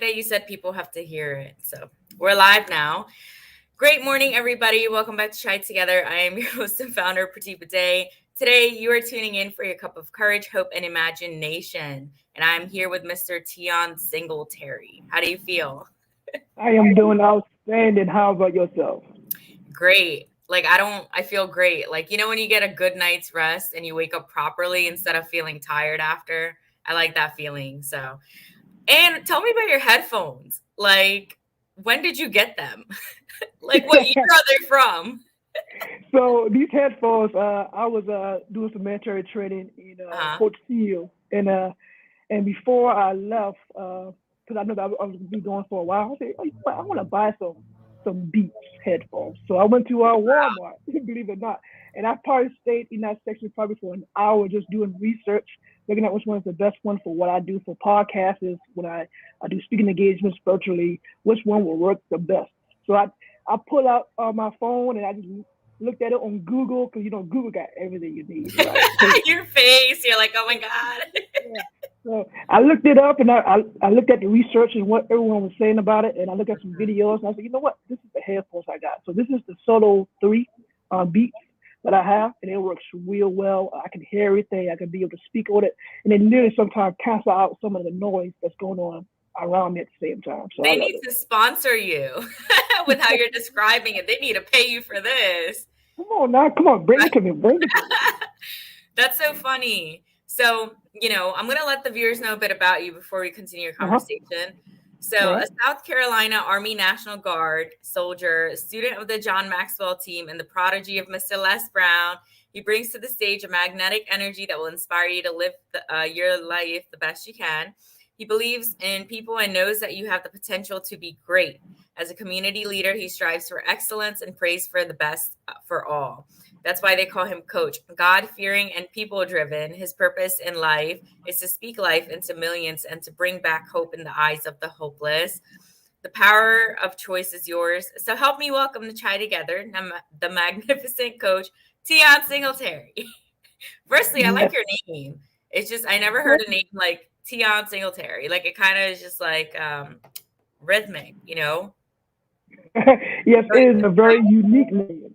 That you said people have to hear it. So we're live now. Great morning, everybody. Welcome back to Chai Together. I am your host and founder, Pradeep Day. Today, you are tuning in for your cup of courage, hope, and imagination. And I'm here with Mr. Teon Singletary. How do you feel? I am doing outstanding. How about yourself? Great. I feel great. When you get a good night's rest and you wake up properly instead of feeling tired after, I like that feeling. And tell me about your headphones. When did you get them? What year are they from? So these headphones, I was doing some military training in Uh-huh. Fort Sill, and before I left, because I know that I was gonna be going for a while, I said, oh, you know what? I want to buy some Beats headphones. So I went to Walmart, believe it or not, and I probably stayed in that section probably for an hour just doing research, looking at which one is the best one for what I do for podcasts, is when I do speaking engagements virtually, which one will work the best. So I pull out my phone and I just looked at it on Google because Google got everything you need, right? So Your face, you're like, oh my God. yeah. So I looked it up and I looked at the research and what everyone was saying about it, and I looked at some videos and I said, you know what, this is the headphones I got. So this is the Solo 3 Beats that I have, and it works real well. I can hear everything. I can be able to speak on it, and it literally sometimes cancel out some of the noise that's going on around me at the same time. So I They love need to sponsor you with how you're describing it. They need to pay you for this. Come on now, come on, bring it to me, bring it to me. That's so funny. So, I'm going to let the viewers know a bit about you before we continue your Uh-huh. conversation. All So, a right. South Carolina Army National Guard soldier, student of the John Maxwell team, and the prodigy of Mr. Les Brown, he brings to the stage a magnetic energy that will inspire you to live your life the best you can. He believes in people and knows that you have the potential to be great. As a community leader, he strives for excellence and prays for the best for all. That's why they call him coach. God fearing and people driven. His purpose in life is to speak life into millions and to bring back hope in the eyes of the hopeless. The power of choice is yours. So help me welcome the Chai Together, the magnificent coach, Teon Singletary. Firstly, I like Yes. your name. It's just, I never heard a name like Teon Singletary. It kind of is just rhythmic. Yes, it Very is a very unique name.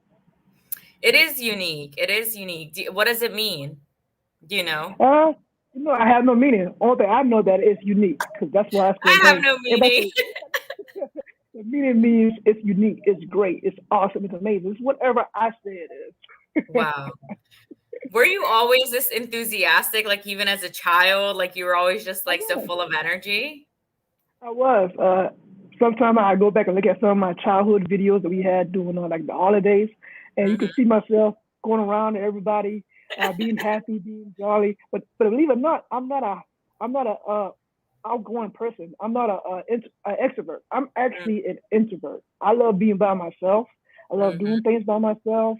It is unique. It is unique. What does it mean? Do you know? Uh, I have no meaning. Only thing I know that it's unique because that's why it's the I have name. no meaning. Everybody says the meaning means it's unique, it's great, it's awesome, it's amazing. It's whatever I say it is. Wow. Were you always this enthusiastic, even as a child? You were always just I so was. full of energy? I was. Sometimes I go back and look at some of my childhood videos that we had doing on like the holidays, and you can Hmm. see myself going around and everybody being happy, being jolly. But believe it or not, I'm not a outgoing person. I'm not a extrovert. I'm actually an introvert. I love being by myself. I love Hmm. doing things by myself.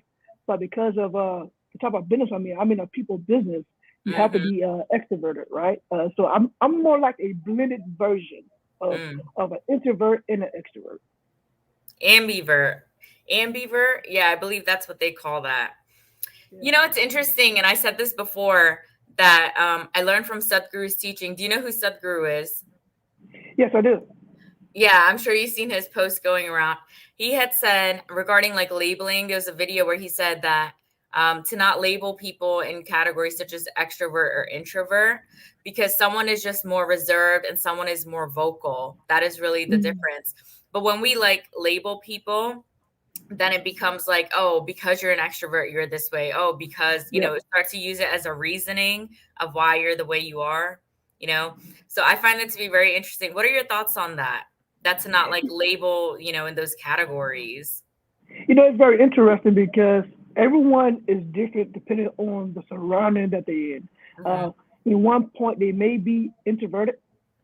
But because of the type of business I'm in a people business, you have to Hmm. be extroverted, right? So I'm more like a blended version of Mm. of an introvert and an extrovert. Ambivert. Ambivert? Yeah, I believe that's what they call that. Yeah. It's interesting, and I said this before, that I learned from Sadhguru's teaching. Do you know who Sadhguru is? Yes, I do. Yeah, I'm sure you've seen his post going around. He had said regarding labeling, there was a video where he said that to not label people in categories such as extrovert or introvert, because someone is just more reserved and someone is more vocal. That is really the Mm, difference. But when we label people, then it becomes oh, because you're an extrovert, you're this way. Oh, because, yeah. start to use it as a reasoning of why you're the way you are, you know? So I find that to be very interesting. What are your thoughts on that? That to not label, in those categories. It's very interesting because everyone is different depending on the surrounding that they're in. Hmm. Uh, in one point, they may be introverted,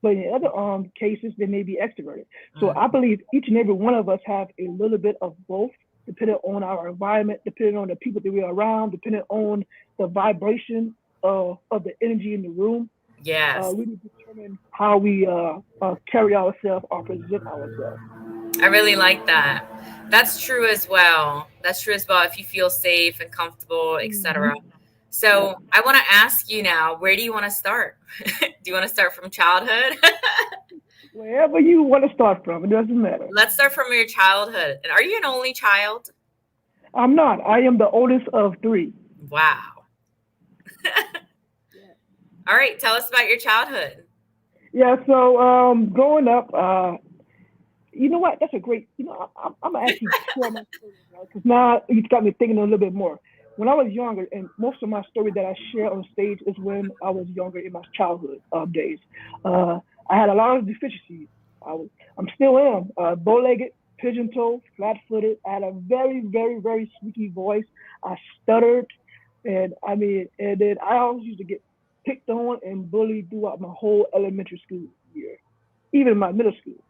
but in other cases, they may be extroverted. So I Hmm. believe each and every one of us have a little bit of both, depending on our environment, depending on the people that we're around, depending on the vibration of the energy in the room. Yes. We determine how we carry ourselves or present ourselves. I really like that. That's true as well. That's true as well. If you feel safe and comfortable, Mm-hmm. etc. Yeah. So I want to ask you now, where do you want to start? Do you want to start from childhood? Wherever you want to start from, it doesn't matter. Let's start from your childhood. And are you an only child? I'm not. I am the oldest of three. Wow. All right, tell us about your childhood. Yeah. So growing up, you know what? That's a great. I'm gonna actually share my story because now you got me thinking a little bit more. When I was younger, and most of my story that I share on stage is when I was younger in my childhood days. Uh, I had a lot of deficiencies. I'm still am bow-legged, pigeon-toed, flat-footed. I had a very, very, very squeaky voice. I stuttered, and I mean, and then I always used to get picked on and bullied throughout my whole elementary school year, even my middle school.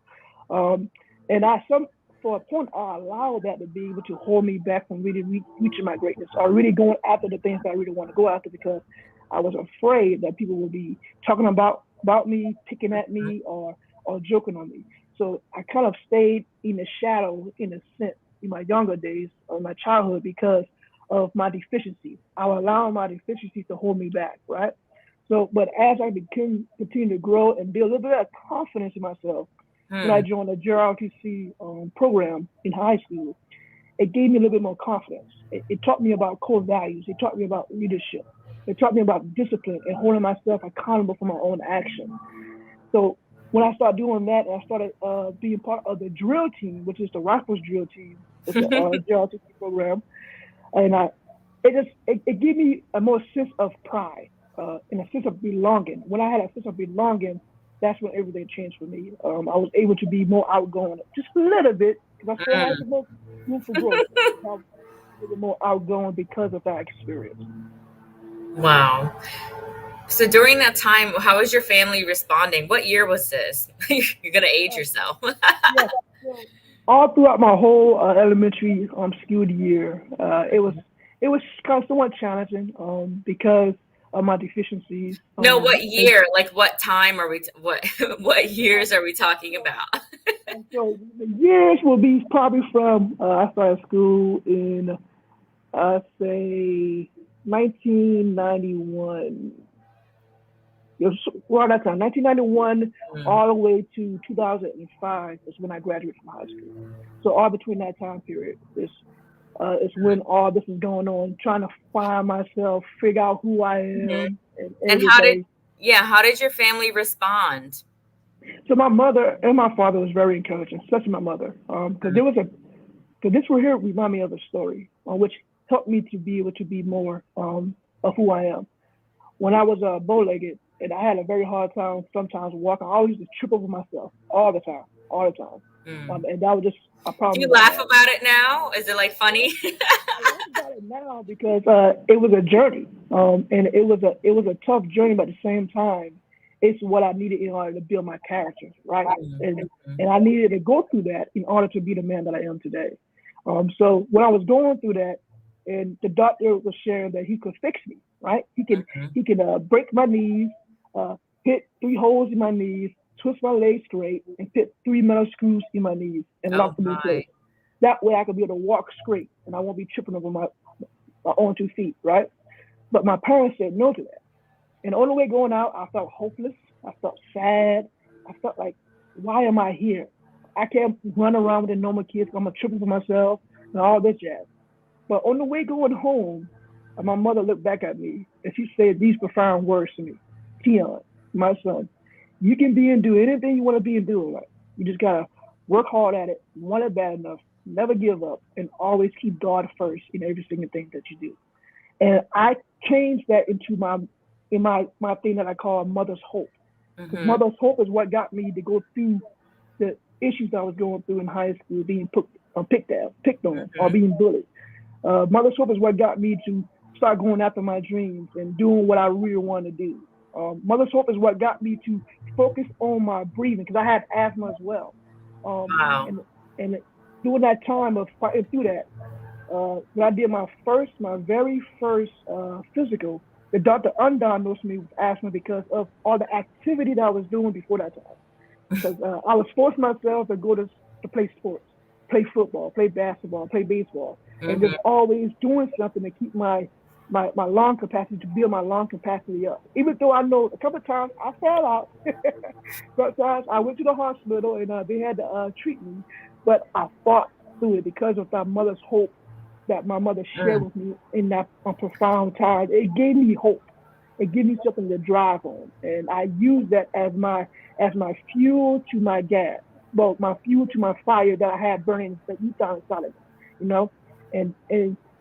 Um, and I some for a point I allowed that to be able to hold me back from really reaching my greatness or really going after the things that I really want to go after because I was afraid that people would be talking about me, picking at me, or joking on me. So I kind of stayed in the shadow in a sense in my younger days of my childhood because of my deficiencies. I would allow my deficiencies to hold me back, right? So, but as I continue to grow and build a little bit of confidence in myself, when I Hmm. joined the JROTC program in high school, it gave me a little bit more confidence. It taught me about core values. It taught me about leadership. It taught me about discipline and holding myself accountable for my own action. So when I started doing that, and I started being part of the drill team, which is the rifles drill team with the JROTC program, and it gave me a more sense of pride and a sense of belonging. When I had a sense of belonging, that's when everything changed for me. I was able to be more outgoing, just a little bit, because I still had some more room for growth. I was a little bit more outgoing because of that experience. Wow. So during that time, how was your family responding? What year was this? You're gonna age Uh, yourself. yes, so all throughout my whole elementary school year, it was kind of somewhat challenging because of my deficiencies. No, what year? Like what time are we? What what years are we talking about? And so the years will be probably from I started school in say 1991. It was around that time, 1991, Mm. all the way to 2005 is when I graduated from high school. So all between that time period is when all this is going on, trying to find myself, figure out who I Mhm. am, and And how did, everything. yeah, how did your family respond? So my mother and my father was very encouraging, especially my mother, because there was a because this right here remind me of a story which helped me to be able to be more of who I am. When I was bow-legged and I had a very hard time sometimes walking, I always used to trip over myself all the time. Mm. And that was just a Do problem you that I laugh had. about it now? Is it like funny? I laugh about it now because it was a journey, and it was a tough journey, but at the same time, it's what I needed in order to build my character, right? And I needed to go through that in order to be the man that I am today. So when I was going through that, and the doctor was sharing that he could fix me, right? He can break my knees, hit three holes in my knees, twist my legs straight, and fit three metal screws in my knees and Oh lock them in my. place. That way I could be able to walk straight and I won't be tripping over my own 2 feet, right? But my parents said no to that. And on the way going out, I felt hopeless. I felt sad. I felt like, why am I here? I can't run around with the normal kids. I'm a tripping for myself and all this jazz. But on the way going home, my mother looked back at me and she said these profound words to me. Teon, my son, you can be and do anything you want to be and do. Like, you just gotta work hard at it, want it bad enough, never give up, and always keep God first in every single thing that you do. And I changed that into my thing that I call mother's hope. Because Mm-hmm. mother's hope is what got me to go through the issues I was going through in high school, being picked on, or Mm-hmm. being bullied. Mother's hope is what got me to start going after my dreams and doing what I really want to do. Mother's hope is what got me to focus on my breathing because I had asthma as well. Um, Wow. and and during that time of fighting through that, when I did my very first physical, the doctor undiagnosed me with asthma because of all the activity that I was doing before that time. Because I was forcing myself to go to play sports, play football, play basketball, play baseball, and Mm-hmm. just always doing something to keep my my lung capacity, to build my lung capacity up. Even though I know a couple of times I fell out, sometimes I went to the hospital and they had to treat me, but I fought through it because of my mother's hope that my mother shared Mm, with me in that profound time. It gave me hope. It gave me something to drive on, and I use that as my fuel to my gas. Well, my fuel to my fire that I had burning that you found inside of me. You know, and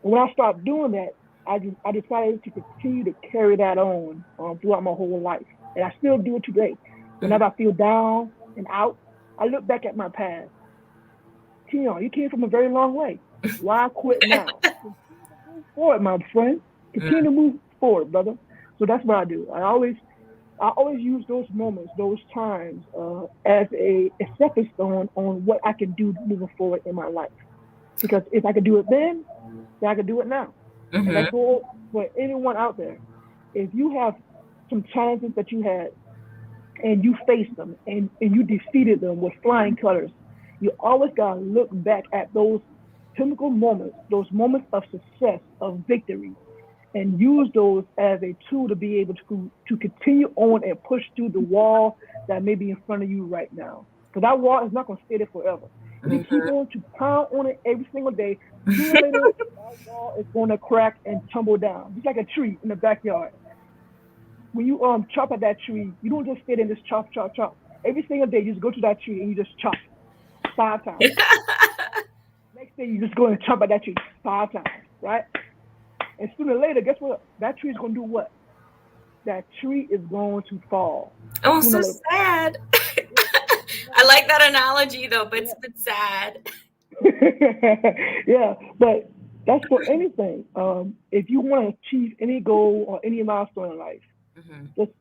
when I stopped doing that, I decided to continue to carry that on throughout my whole life, and I still do it today. mm. Whenever I feel down and out, I look back at my past. Teon, you came from a very long way. Why quit now? Continue to move forward, my friend. Continue Mm, to move forward, brother. So that's what I do. I always use those moments, those times, as a stepping stone on what I can do moving forward in my life. Because if I could do it then I could do it now. And mhm, that goes for anyone out there. If you have some challenges that you had and you faced them and you defeated them with flying colors, you always got to look back at those pinnacle moments, those moments of success, of victory, and use those as a tool to be able to continue on and push through the wall that may be in front of you right now. Because that wall is not going to stay there forever. If you keep mhm. on to pound on it every single day, sooner or later that wall is going to crack and tumble down, just like a tree in the backyard. When you chop at that tree, you don't just sit and just chop, chop, chop. Every single day, you just go to that tree and you just chop 5 times. Next day, you just go and chop at that tree 5 times, right? And sooner or later, guess what? That tree is going to do what? That tree is going to fall Oh, sooner so or later. sad. Yeah, it's not I going to like last. that analogy though, but it's Yeah. a bit sad. Yeah, but that's for anything. If you want to achieve any goal or any milestone in life, Mhm, just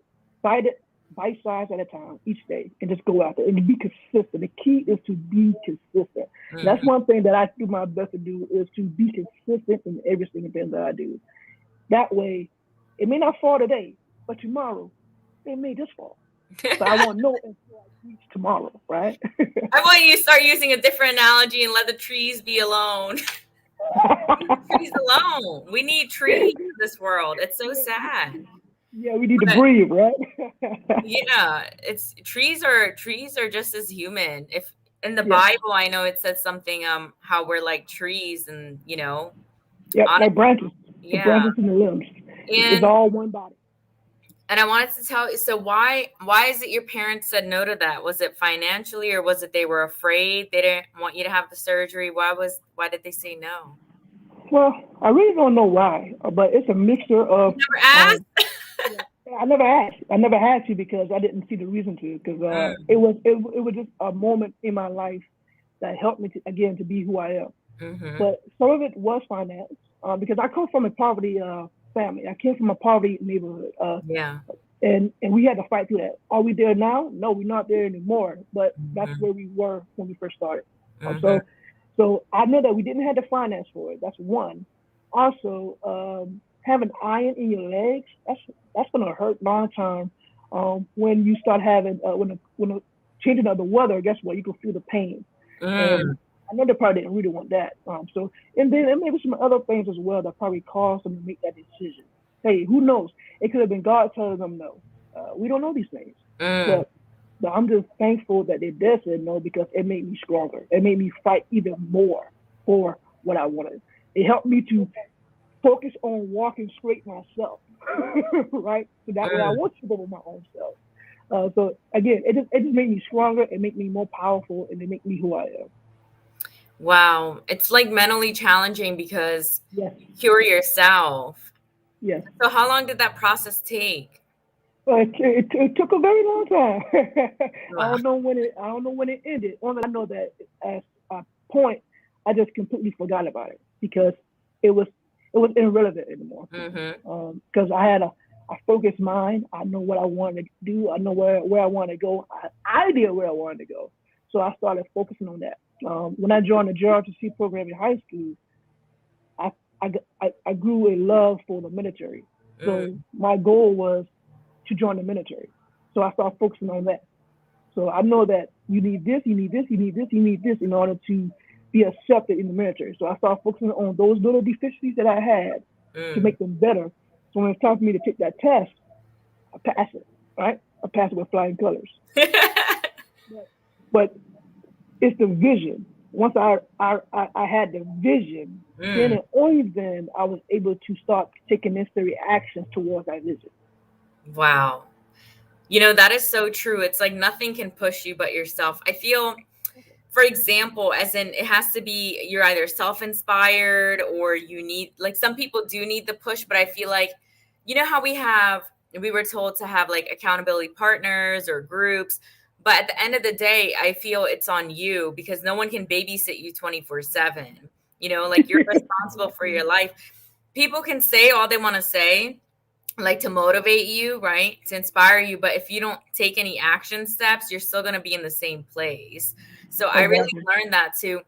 bite it, bite size at a time each day, and just go out there and be consistent. The key is to be consistent. And that's mhm. one thing that I do my best to do is to be consistent in every single thing that I do. That way, it may not fall today, but tomorrow it may just fall. But I won't know until I reach tomorrow, right? I want you to start using a different analogy and let the trees be alone. Leave the trees alone. We need trees in this world. It's so Yeah, sad. yeah, we need to But breathe, right? yeah, it's trees are just as human. If in the Yes, Bible, I know it says something how we're like trees and yep, on like branches, the yeah. branches and the limbs. It's And all one body. I wanted to tell you, so why is it your parents said no to that? Was it financially or was it they were afraid they didn't want you to have the surgery? Why did they say no? Well, I really don't know why, but it's a mixture You of. never asked? Yeah, I never asked. I never had to because I didn't see the reason to. Because Mm, it was just a moment in my life that helped me to, again, to be who I am. mm-hmm. But some of it was finance because I come from a poverty family. I came from a poverty neighborhood, Yeah. and we had to fight through that. Are we there now? No, we're not there anymore. But that's Mm-hmm. where we were when we first started. Mm-hmm. So I know that we didn't have the finance for it. That's one. Also, having iron in your legs, that's gonna hurt long term. When you start having when the changing of the weather, guess what? You can feel the pain. Mm, And I know they probably didn't really want that. And then there may be some other things as well that probably caused them to make that decision. Hey, who knows? It could have been God telling them no. We don't know these things, mm, but I'm just thankful that they did say no because it made me stronger. It made me fight even more for what I wanted. It helped me to focus on walking straight myself, right? So that way I mm. was able with my own self. So again, it just made me stronger. It made me more powerful, and it made me who I am. Wow. It's like mentally challenging because Yes, you cure yourself. yes. So how long did that process take? But it took a very long time. Wow. I don't know when it ended. Only I know that at a point I just completely forgot about it because it was it was irrelevant anymore. Mm-hmm. Because I had a focused mind. I know what I wanted to do. I know where I want to go. I idea where I wanted to go. So I started focusing on that. When I joined the JRTC program in high school, I, I grew a love for the military. So Mm, my goal was to join the military. So I started focusing on that. So I know that you need this, you need this, you need this, you need this in order to be accepted in the military. So I started focusing on those little deficiencies that I had to make them better. So when it's time for me to take that test, I pass it, right? I pass it with flying colors. But it's the vision. Once I had the vision, then and only then I was able to start taking necessary actions towards that vision. Wow. That is so true. It's like nothing can push you but yourself. I feel, for example, as in it has to be you're either self-inspired or you need, like, some people do need the push, but I feel like, how we were told to have like accountability partners or groups, but at the end of the day, I feel it's on you because no one can babysit you 24/7. Like, you're responsible for your life. People can say all they want to say, like, to motivate you, right? To inspire you. But if you don't take any action steps, you're still going to be in the same place. So I really Exactly. learned that too.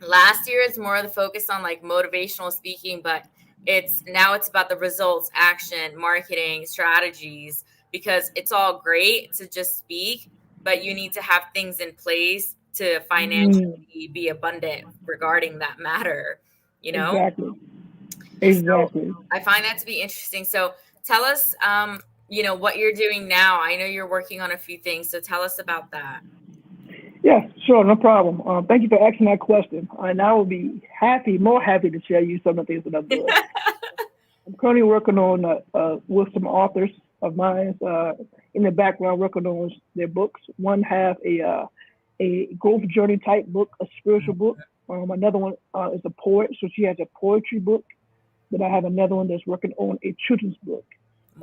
Last year is more of the focus on like motivational speaking, but it's about the results, action, marketing, strategies, because it's all great to just speak, but you need to have things in place to Mm, financially be abundant regarding that matter, you know? exactly. So Exactly. I find that to be interesting. So tell us, what you're doing now. I know you're working on a few things, so tell us about that. Yes, sure, no problem. Thank you for asking that question. And I will be happy, more happy to share you some of the things that I'm doing. I'm currently working on with some authors of mine in the background, working on their books. One have a growth journey type book, a spiritual book. Another one is a poet, so she has a poetry book. Then I have another one that's working on a children's book.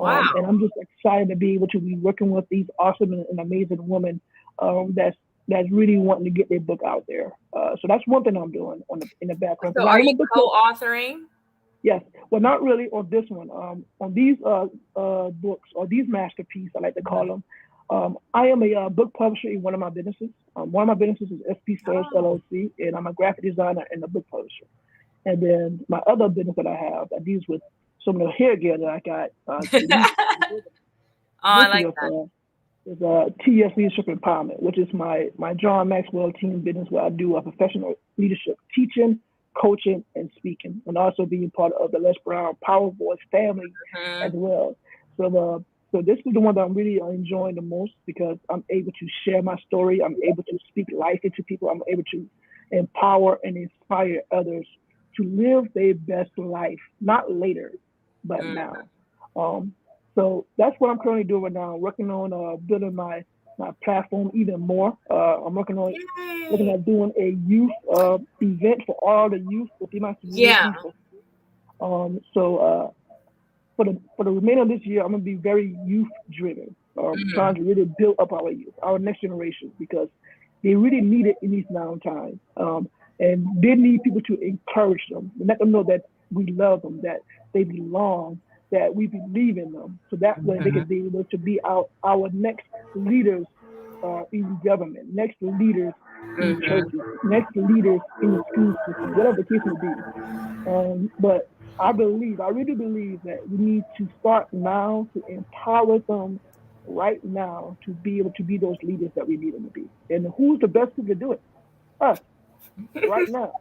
And Wow. I'm just excited to be able to be working with these awesome and amazing women that's really wanting to get their book out there. So that's one thing I'm doing in the background So because I are am you a book club. co-authoring? Yes, well, not really on this one. On these books or these masterpieces, I like to call them. I am a book publisher in one of my businesses. One of my businesses is SP Service Oh. LLC, and I'm a graphic designer and a book publisher. And then my other business that I have that deals with some of the hair gear that I got to use. Oh, I This like that. is TS Leadership Empowerment, which is my John Maxwell team business where I do a professional leadership teaching, coaching, and speaking, and also being part of the Les Brown Power Voice family as Mhm. well. So this is the one that I'm really enjoying the most because I'm able to share my story. I'm able to speak life into people. I'm able to empower and inspire others to live their best life, not later, but Mm. now. Um, so that's what I'm currently doing now. Working on building my platform even more. I'm working on looking Yay. at doing a youth event for all the youth within my Yeah. community. So for the remainder of this year, I'm gonna be very youth driven. Trying Mm. to really build up our youth, our next generation, because they really need it in these now times. And they need people to encourage them, and let them know that we love them, that they belong, that we believe in them. So that way they Mhm. can be able to be our next leaders in government, next leaders in Mhm. churches, next leaders in the school system, whatever the case may be. But I really believe that we need to start now to empower them right now to be able to be those leaders that we need them to be. And who's the best people to do it? Us, right now.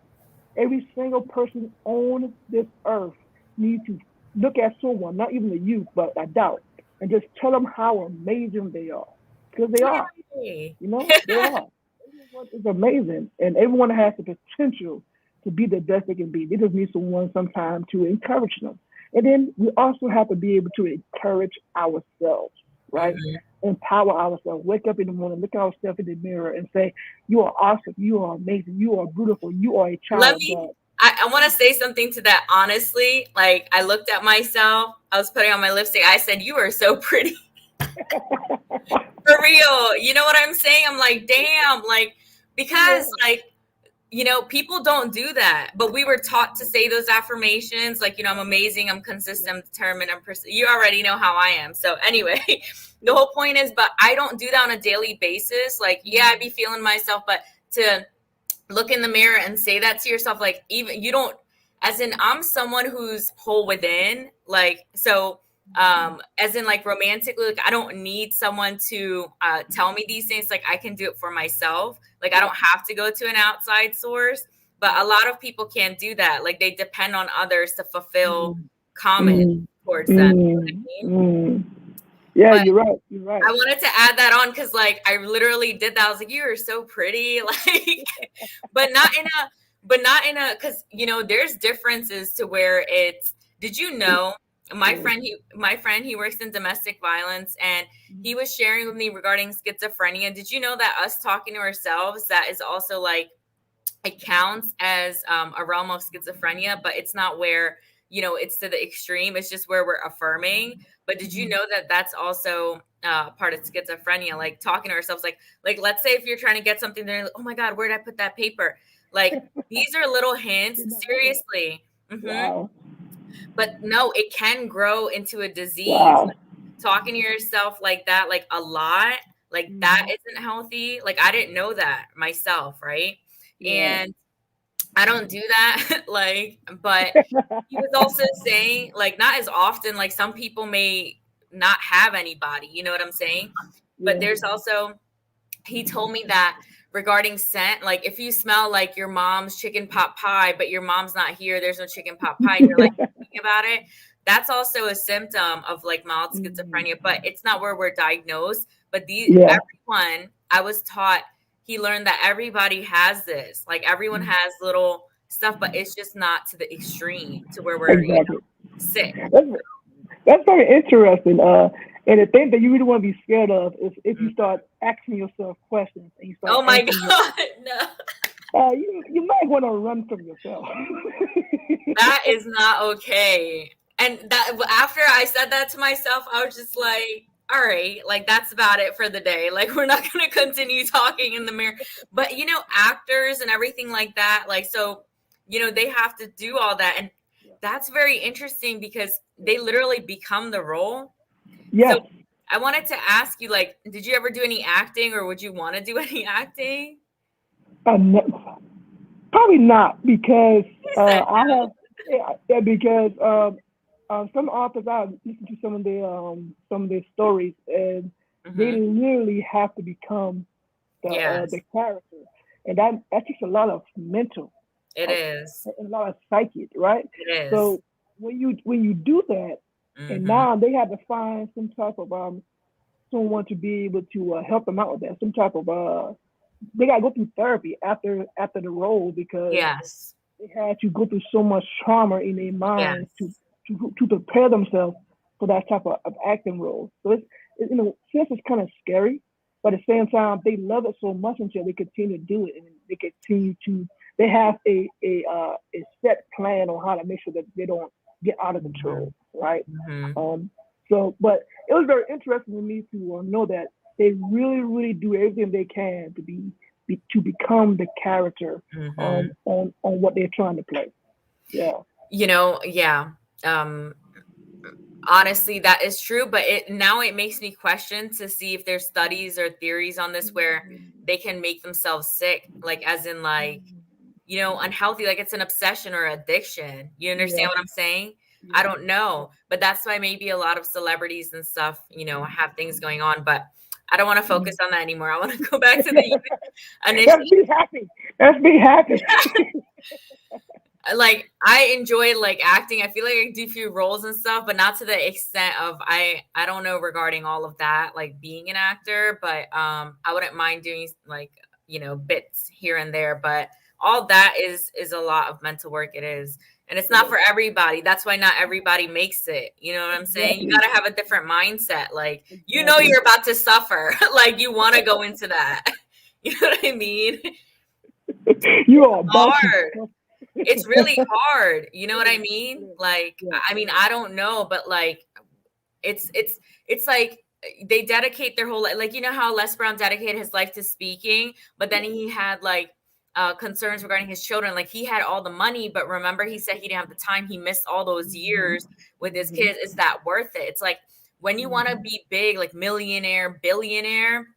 Every single person on this earth needs to look at someone, not even the youth, but adult, and just tell them how amazing they are. Because they are. Yay. They are. Everyone is amazing, and everyone has the potential to be the best they can be. They just need someone sometime to encourage them. And then we also have to be able to encourage ourselves, right? Mhm. Empower ourselves. Wake up in the morning, look at ourselves in the mirror, and say, "You are awesome. You are amazing. You are beautiful. You are a child Let of me God." I want to say something to that honestly. Like, I looked at myself, I was putting on my lipstick. I said, "You are so pretty." For real. You know what I'm saying? I'm like, damn, like, because Yeah. like, people don't do that, but we were taught to say those affirmations, like, I'm amazing, I'm consistent, I'm determined, you already know how I am. So anyway, the whole point is, but I don't do that on a daily basis. Like, yeah, I be feeling myself, but to look in the mirror and say that to yourself, like, even you don't, as in, I'm someone who's whole within, like, so as in, like, romantically, like, I don't need someone to tell me these things. Like, I can do it for myself. Like, I don't have to go to an outside source. but a lot of people can't do that. Like they depend on others to fulfill comments Mm, towards them. You know what mm, I mean? mm. Yeah, But you're right. You're right. I wanted to add that on because like I literally did that. I was like, you are so pretty. Like, but not in a because there's differences to where it's did you know my friend he works in domestic violence and he was sharing with me regarding schizophrenia. Did you know that us talking to ourselves, that is also like it counts as a realm of schizophrenia, but it's not where it's to the extreme. It's just where we're affirming. But did you know that that's also part of schizophrenia, like talking to ourselves, like let's say if you're trying to get something there, like, oh my god, where did I put that paper? Like these are little hints, Did not know that. seriously. Wow. But no, it can grow into a disease. Wow. Talking to yourself like that, like a lot, like that Mhm. isn't healthy. Like I didn't know that myself, right? Yeah. And I don't do that. Like, but he was also saying, like, not as often, like some people may not have anybody, you know what I'm saying? But Yeah. there's also, he told me that regarding scent, like if you smell like your mom's chicken pot pie, but your mom's not here, there's no chicken pot pie, and you're like thinking about it, that's also a symptom of like mild Mhm. schizophrenia, but it's not where we're diagnosed. But Yeah. everyone, I was taught, he learned that everybody has this, like everyone has little stuff, but it's just not to the extreme to where we're Exactly. sick. That's that's very interesting. And the thing that you really want to be scared of is if you start asking yourself questions and you start Oh my answering your, god, no. you might want to run from yourself. That is not okay. And that after I said that to myself, I was just like, all right, like that's about it for the day. Like we're not going to continue talking in the mirror. But actors and everything like that, like so, they have to do all that, and that's very interesting because they literally become the role. So Yes. I wanted to ask you, like, did you ever do any acting, or would you want to do any acting? No, probably not because He said I have yeah, because some authors I listen to some of their stories and no. they literally have to become the Yes, character, and that takes a lot of mental, it uh, is. a lot of psyche, right? It is. So when you do that, and Mm-hmm. now they have to find some type of someone to be able to help them out with that, some type of they got to go through therapy after the role because Yes. they had to go through so much trauma in their minds to Yes. to prepare themselves for that type of acting role. So since it's kind of scary, but at the same time they love it so much until they continue to do it and they continue to they have a set plan on how to make sure that they don't get out of Mhm. control, right? Mhm. Um, but it was very interesting to me to know that they really, really do everything they can to become the character Mhm. on what they're trying to play. Yeah. Yeah. Um Honestly, that is true, but it makes me question to see if there's studies or theories on this where they can make themselves sick, like as in like, unhealthy, like it's an obsession or addiction. You understand Yeah. what I'm saying? I Yeah. don't know, but that's why maybe a lot of celebrities and stuff, have things going on, but I don't want to focus on that anymore. I want to go back to the initial. Let's be happy. Let's be happy. Like I enjoy like acting. I feel like I do a few roles and stuff, but not to the extent of I don't know regarding all of that, like being an actor, but I wouldn't mind doing like, bits here and there, but all that is a lot of mental work, it is. And it's not for everybody. That's why not everybody makes it. You know what I'm saying? You Exactly. got to have a different mindset. Like, Exactly. you're about to suffer. Like you want to go into that. You know what I mean? You are about to Hard. suffer. It's really hard. You know It what I is. It mean? is. Like, Yeah. I mean, I don't know, but like, it's like they dedicate their whole life. Like, you know how Les Brown dedicated his life to speaking, but then he had like concerns regarding his children. Like, he had all the money, but remember, he said he didn't have the time. He missed all those Mhm. years with his Mhm. kids. Is that worth it? It's like when you want to Mhm. be big, like millionaire, billionaire.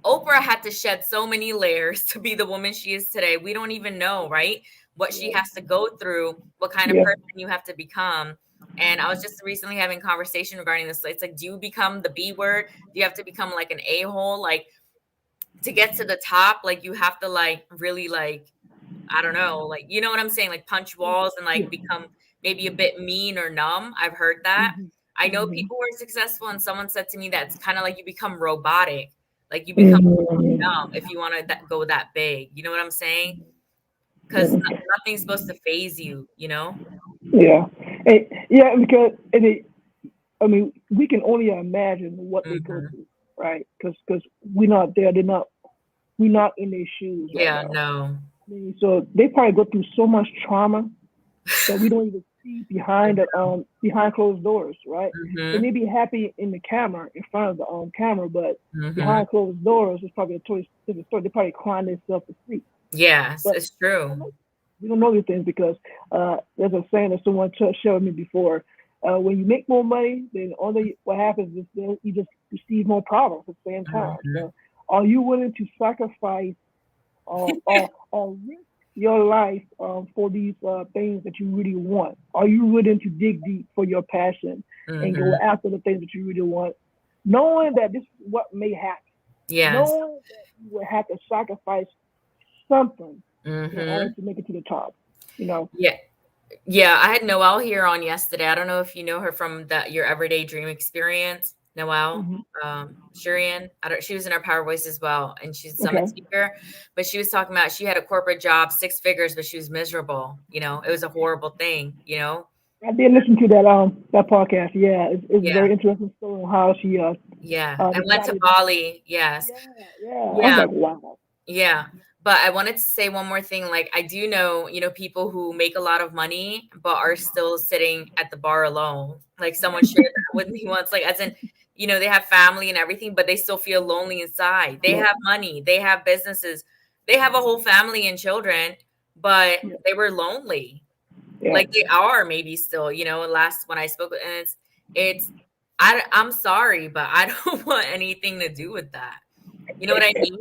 Oprah had to shed so many layers to be the woman she is today. We don't even know, right? What she Yeah. has to go through, what kind of Yeah. person you have to become. And I was just recently having a conversation regarding this. It's like, do you become the B word? Do you have to become like an a hole? Like to get to the top, like you have to like really like I don't know, like, you know what I'm saying? Like punch walls and Yeah. like become maybe a bit mean or numb. I've heard that. Mhm. I know Mhm. people who are successful, and someone said to me that's kind of like you become robotic, like you become Mhm. numb if you want to go that big. You know what I'm saying? Because Yeah. nothing's supposed to phase you, you know? Yeah. Yeah, because I mean, we can only imagine what they go Hmm. through, right? Because we're not there. We're not in their shoes right Yeah, now. no. I mean, so they probably go through so much trauma that we don't even see behind closed doors, right? They Hmm. may be happy in the camera, in front of the camera, but Hmm. behind closed doors, it's probably a choice. They're probably crying themselves to sleep. Yes, But it's true. we don't know these things because there's a saying that someone shared with me before. When you make more money, then only what happens is that you just receive more problems at the same time. Hmm. So, are you willing to sacrifice or risk your life for these things that you really want? Are you willing to dig deep for your passion and go Hmm. after the things that you really want, knowing that this is what may happen, Yes. knowing that you will have to sacrifice something in order Hmm. to make it to the top? You know. Yeah. Yeah, I had Noelle here on yesterday. I don't know if you know her from that Your Everyday Dream Experience. Noelle, Mm-hmm. Shurian. I don't. She was in our Power Voice as well, and she's a summit Okay. speaker. But she was talking about she had a corporate job, 6 figures, but she was miserable. You know, it was a horrible thing. You know. I did listen to that podcast. Yeah, it's a Yeah, very interesting story on how she yeah, and went to decided. Bali. Yes, Yeah, yeah. I was yeah. like, wow. Yeah. But I wanted to say one more thing. Like, I do know, people who make a lot of money, but are still sitting at the bar alone. Like, someone shared that with me once, like, as in, they have family and everything, but they still feel lonely inside. They Yeah, have money, they have businesses, they have a whole family and children, but yeah, they were lonely. yeah. Like, they are maybe still, last when I spoke, and I'm sorry, but I don't want anything to do with that. You know what I mean?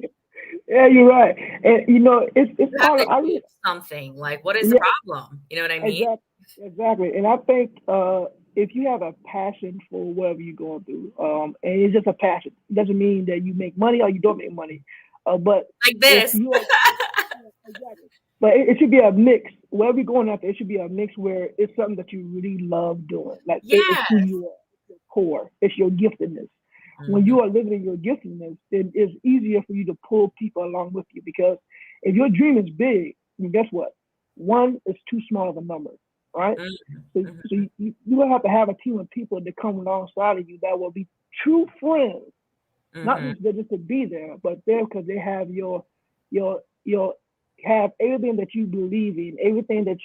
Yeah, you're right. And it's You have all to I change really, something. Like, what is the yeah, problem? You know what I mean? exactly. And I think if you have a passion for whatever you're going through, and it's just a passion, it doesn't mean that you make money or you don't make money. But Like if this. you are, yeah, exactly. But it should be a mix. Wherever you're going after, it should be a mix where it's something that you really love doing. Like it's who Yes. you are, it's your core, it's your giftedness. When Mhm. you are living in your giftedness, then it's easier for you to pull people along with you because if your dream is big, then guess what? One is too small of a number, right? Mhm. So Mhm. you will have to have a team of people that come alongside of you that will be true friends, not Mhm. just there just to be there, but there because they have your have everything that you believe in, everything that's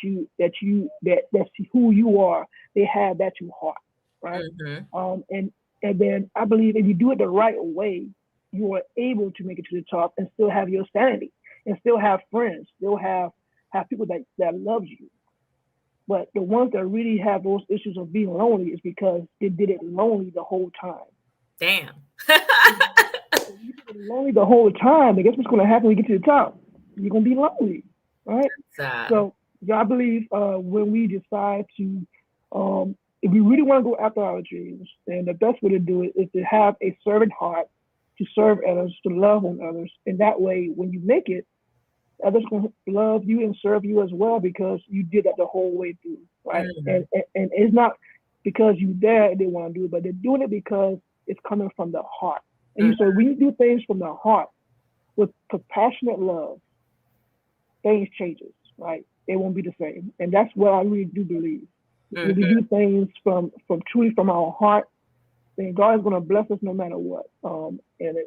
who you are. They have that to heart, right? Mhm. And then I believe if you do it the right way, you are able to make it to the top and still have your sanity and still have friends, still have people that love you. But the ones that really have those issues of being lonely is because they did it lonely the whole time. Damn. If you did it lonely the whole time, then guess what's going to happen when you get to the top? You're going to be lonely, right? Sad. So, yeah, I believe when we decide to, if we really want to go after our dreams, then the best way to do it is to have a servant heart, to serve others, to love on others. And that way, when you make it, others going to love you and serve you as well because you did that the whole way through, right? Mm. And it's not because you there and they want to do it, but they're doing it because it's coming from the heart. And Mm. you so when you do things from the heart with compassionate love, things changes, right? It won't be the same. And that's what I really do believe. If we Mhm. do things from truly from our heart, then God is going to bless us no matter what. And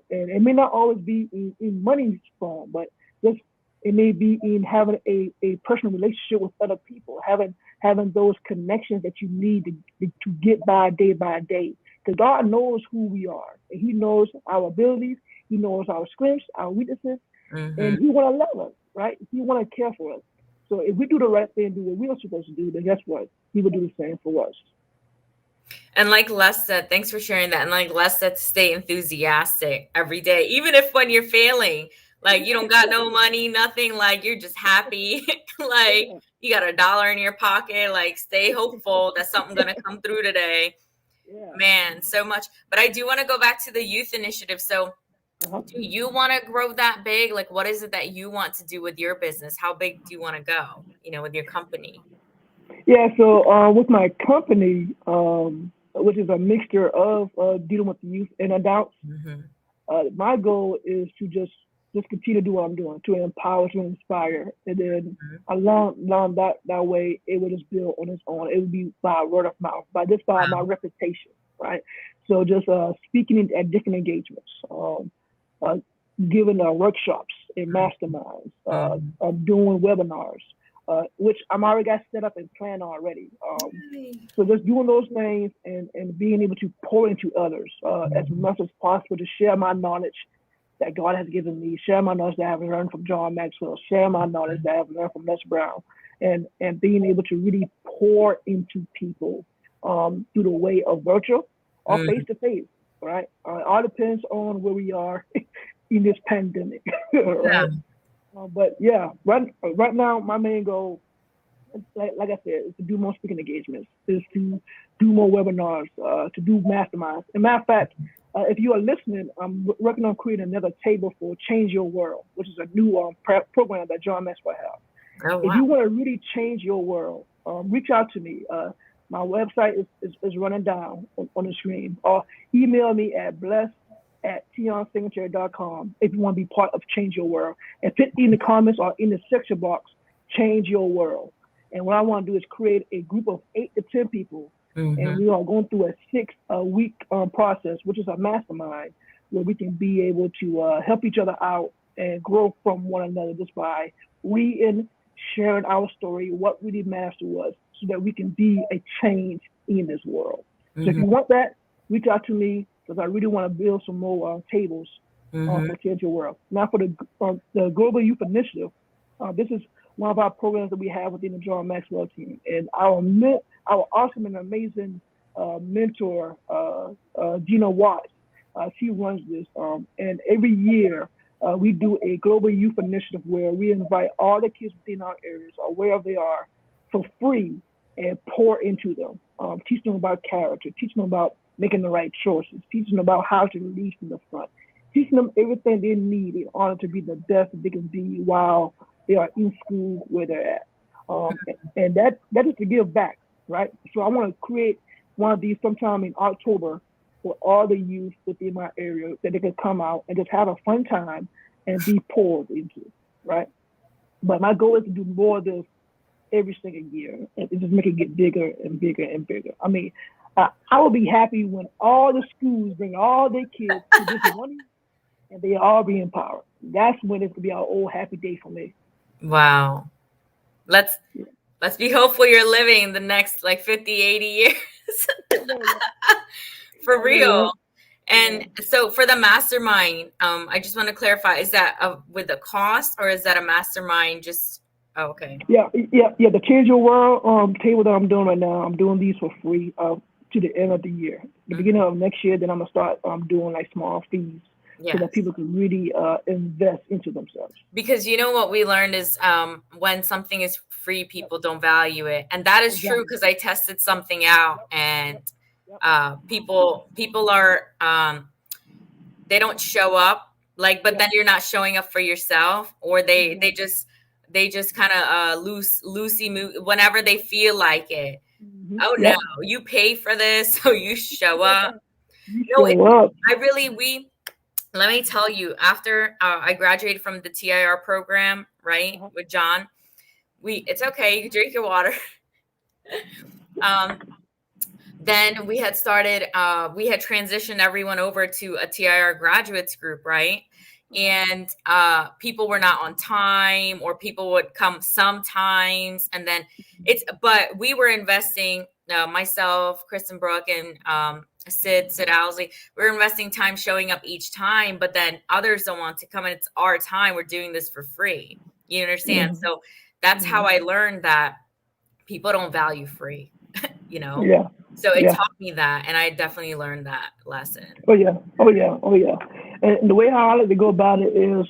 it may not always be in money form, but just it may be in having a personal relationship with other people, having those connections that you need to get by day. Because God knows who we are, and He knows our abilities, He knows our strengths, our weaknesses, and Mhm. He want to love us, right? He want to care for us. So if we do the right thing, do what we are supposed to do, then guess what? He will do the same for us. And like Les said, thanks for sharing that. And like Les said, stay enthusiastic every day, even if when you're failing, like you don't got no money, nothing, like you're just happy, like Yeah, you got $1 in your pocket, like stay hopeful that something gonna come through today. yeah. Man, so much. But I do want to go back to the youth initiative. So Do you want to grow that big? Like, what is it that you want to do with your business? How big do you want to go, with your company? Yeah, so with my company, which is a mixture of dealing with the youth and adults, Mm-hmm. my goal is to just continue to do what I'm doing, to empower, to inspire, and then along that way, it will just build on its own. It will be by word of mouth, by my Wow. reputation, right? So just speaking at different engagements, uh, giving workshops and masterminds, Mm-hmm. doing webinars, which I'm already got set up and planned already. So just doing those things and being able to pour into others as much as possible to share my knowledge that God has given me, share my knowledge that I've learned from John Maxwell, share my knowledge that I've learned from Les Brown, and being able to really pour into people through the way of virtual or face to face, right? It all depends on where we are in this pandemic, Yeah. right? But yeah, right now my main goal, like I said, is to do more speaking engagements, is to do more webinars, to do masterminds. As a matter of fact, if you are listening, I'm working on creating another table for Change Your World, which is a new program that John Maxwell has. Oh, If wow. you want to really change your world, reach out to me. My website is running down on the screen, or email me at bless@teonsingletary.com if you want to be part of Change Your World. And put in the comments or in the section box, Change Your World. And what I want to do is create a group of 8 to 10 people, and Mm-hmm. we are going through a 6-week process, which is a mastermind, where we can be able to help each other out and grow from one another just by reading, sharing our story, what really matters to us, so that we can be a change in this world. So if Mm-hmm. you want that, reach out to me because I really want to build some more tables Mm-hmm. for Change Your World. Now for the Global Youth Initiative, this is one of our programs that we have within the John Maxwell team, and our awesome and amazing mentor, Gina Watts, she runs this, and every year we do a global youth initiative where we invite all the kids within our areas or wherever they are for free and pour into them, teach them about character, teach them about making the right choices, teach them about how to lead from the front, teaching them everything they need in order to be the best that they can be while they are in school where they're at. And that is to give back, right? So I want to create one of these sometime in October for all the youth within my area that they can come out and just have a fun time and be poured into, right? But my goal is to do more of this every single year and just make it get bigger and bigger and bigger. I mean, I will be happy when all the schools bring all their kids to this one and they all be empowered. That's when it's gonna be our old happy day for me. Wow. Let's Yeah. let's be hopeful you're living the next like 50, 80 years. For real. Yeah. And so for the mastermind, I just want to clarify, is that with the cost or is that a mastermind just okay. Yeah. The Change Your World table that I'm doing right now, I'm doing these for free to the end of the year. The beginning of next year, then I'm gonna start doing like small fees so that Yes. people can really invest into themselves. Because what we learned is when something is free, Yep. people don't value it. And that is true Exactly. because I tested something out Yep. and Yep. Yep. people are they don't show up like, but then Yep. you're not showing up for yourself, or Exactly. they just kind of loosey move whenever they feel like it. Oh no, Yep. you pay for this, so you show up. You No, show up. I really we let me tell you, after I graduated from the TIR program, right, Uh-huh. with John, it's okay, you can drink your water. um then we had transitioned everyone over to a TIR graduates group, right? Uh-huh. And people were not on time, or people would come sometimes, and then but we were investing, myself, Kristen Brooke, and Sid Owsley, we were investing time showing up each time, but then others don't want to come, and it's our time, we're doing this for free, you understand? Mhm. So that's how Mhm. I learned that people don't value free, you know? Yeah. So it Yeah. taught me that, and I definitely learned that lesson. Oh yeah. Oh yeah. Oh yeah. And the way how I like to go about it is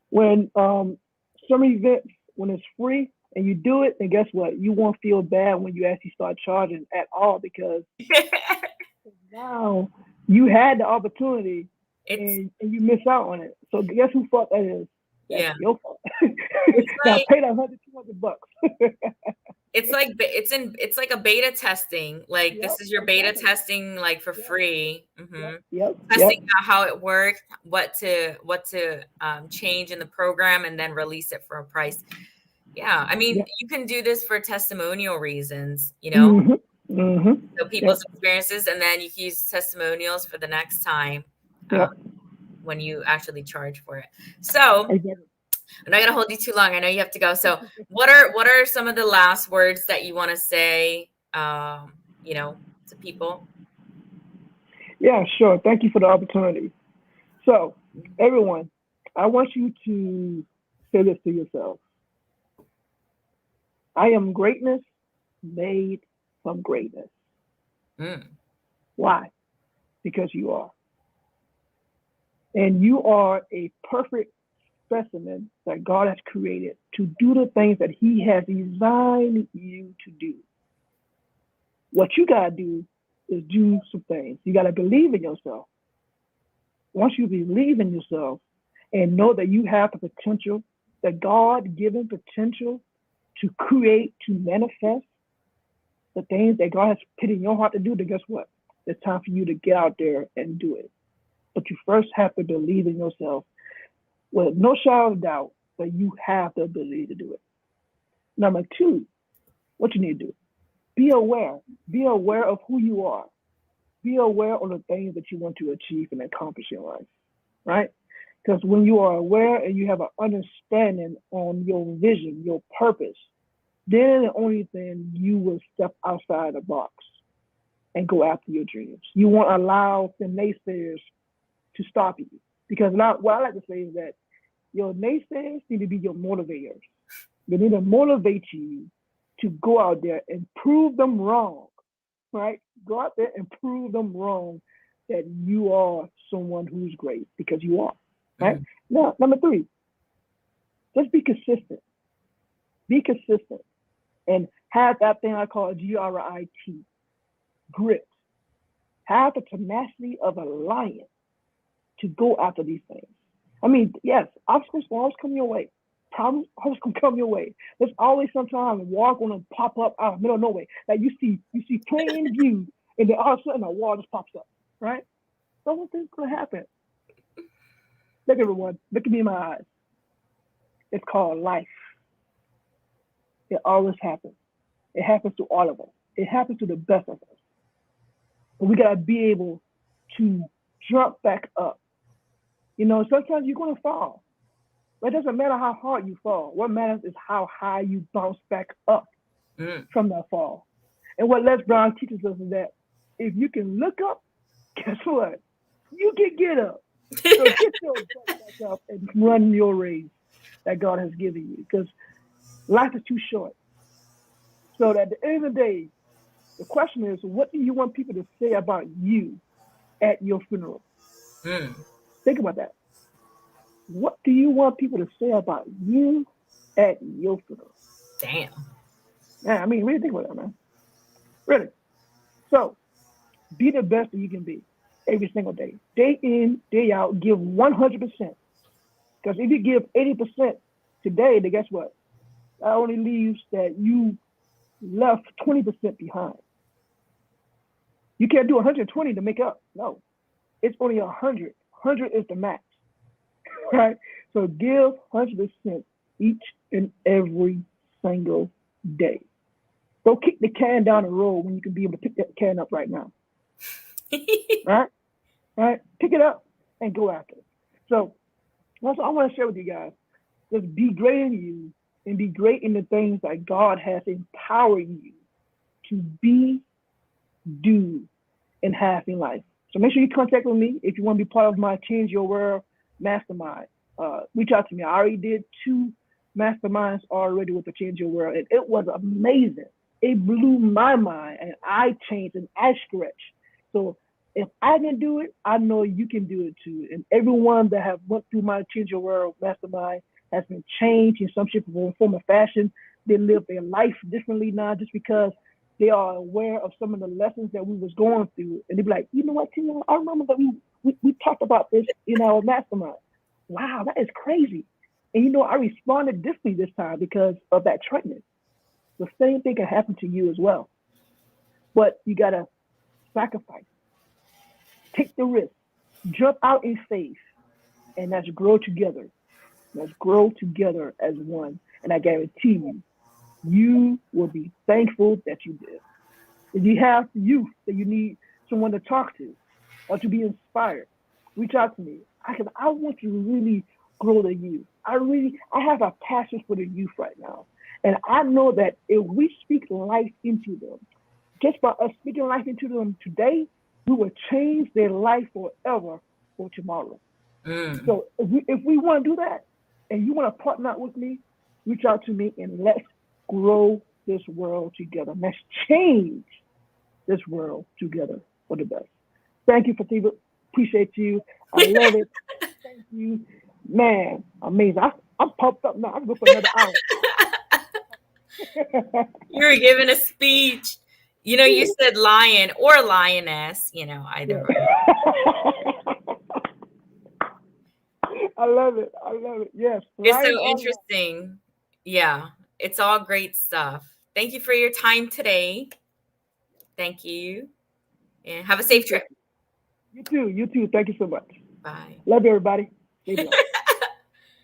when some events when it's free and you do it, and guess what? You won't feel bad when you actually start charging at all because now you had the opportunity. It's and you miss out on it. So guess whose fault that is? That's yeah. your fault. It's Now like pay that $100-$200. it's like a beta testing. Like Yep, this is your beta exactly. testing, like for Yep, free. yep, Testing yep, out how it works, what to change in the program, and then release it for a price. Yeah, I mean, yep. you can do this for testimonial reasons, Mm-hmm. Mm-hmm. so Yep, people's experiences, and then you can use testimonials for the next time yep. when you actually charge for it. So Exactly. I'm not gonna hold you too long. I know you have to go. So what are some of the last words that you want to say, to people? Yeah, sure. Thank you for the opportunity. So, everyone, I want you to say this to yourself. I am greatness made from greatness. Mm, Why? Because you are. And you are a perfect specimen that God has created to do the things that He has designed you to do. What you got to do is do some things. You got to believe in yourself. Once you believe in yourself and know that you have the potential, the God given potential to create, to manifest the things that God has put in your heart to do, then guess what? It's time for you to get out there and do it. But you first have to believe in yourself with no shadow of doubt that you have the ability to do it. Number two, what you need to do, be aware. Be aware of who you are. Be aware of the things that you want to achieve and accomplish in life, right? Because when you are aware and you have an understanding on your vision, your purpose, then the only thing you will step outside the box and go after your dreams. You won't allow the naysayers to stop you. Because now, what I like to say is that your naysayers need to be your motivators. They need to motivate you to go out there and prove them wrong, right? Go out there and prove them wrong that you are someone who's great because you are, right? mm, Now, number three, just be consistent. Be consistent and have that thing I call GRIT, grit. Have the tenacity of a lion to go after these things. I mean, yes, obstacles will always come your way. Problems always gonna come your way. There's always sometimes a wall gonna pop up out of the middle of nowhere. Like you see plain view, and then all of a sudden a wall just pops up, right? Those things gonna happen. Look, everyone, look at me in my eyes. It's called life. It always happens. It happens to all of us. It happens to the best of us. But we gotta be able to jump back up. Sometimes you're gonna fall. But it doesn't matter how hard you fall. What matters is how high you bounce back up mm. from that fall. And what Les Brown teaches us is that if you can look up, guess what? You can get up. So get your butt back up and run your race that God has given you. Because life is too short. So that at the end of the day, the question is, what do you want people to say about you at your funeral? Mm. Think about that. What do you want people to say about you at your funeral? Damn. Man, I mean, really think about that, man. Really. So be the best that you can be every single day. Day in, day out, give 100%. Because if you give 80% today, then guess what? That only leaves that you left 20% behind. You can't do 120 to make up. No, it's only 100. 100 is the max, right? So give 100% each and every single day. Don't kick the can down the road when you can be able to pick that can up right now. Right? Right? Pick it up and go after it. So that's what I want to share with you guys. Just be great in you and be great in the things that God has empowered you to be, do, and have in life. So make sure you contact with me if you want to be part of my Change Your World mastermind. Reach out to me. I already did 2 masterminds already with the Change Your World, and it was amazing. It blew my mind, and I changed and I stretched. So if I can do it, I know you can do it too. And everyone that have went through my Change Your World mastermind has been changed in some shape or form or fashion. They live their life differently now just because they are aware of some of the lessons that we was going through. And they be like, you know what, Tim, I remember that we talked about this in our mastermind. Wow, that is crazy. And I responded differently this time because of that training. The same thing can happen to you as well. But you gotta sacrifice, take the risk, jump out in faith, and let's grow together. Let's grow together as one. And I guarantee you will be thankful that you did. If you have youth that you need someone to talk to or to be inspired, reach out to me. I want to really grow the youth. I have a passion for the youth right now. And I know that if we speak life into them, just by us speaking life into them today, we will change their life forever for tomorrow. So if we want to do that, and you want to partner up with me, reach out to me and let's grow this world together. Let's change this world together for the best. Thank you, Fatima. Appreciate you. I love it. Thank you. Man, amazing. I'm pumped up now. I'm going for another hour. You were giving a speech. You said lion or lioness, either way. I love it. I love it. Yes. It's so interesting. Yeah. It's all great stuff. Thank you for your time today. Thank you. And have a safe trip. You too. You too. Thank you so much. Bye. Love you, everybody. Stay blessed.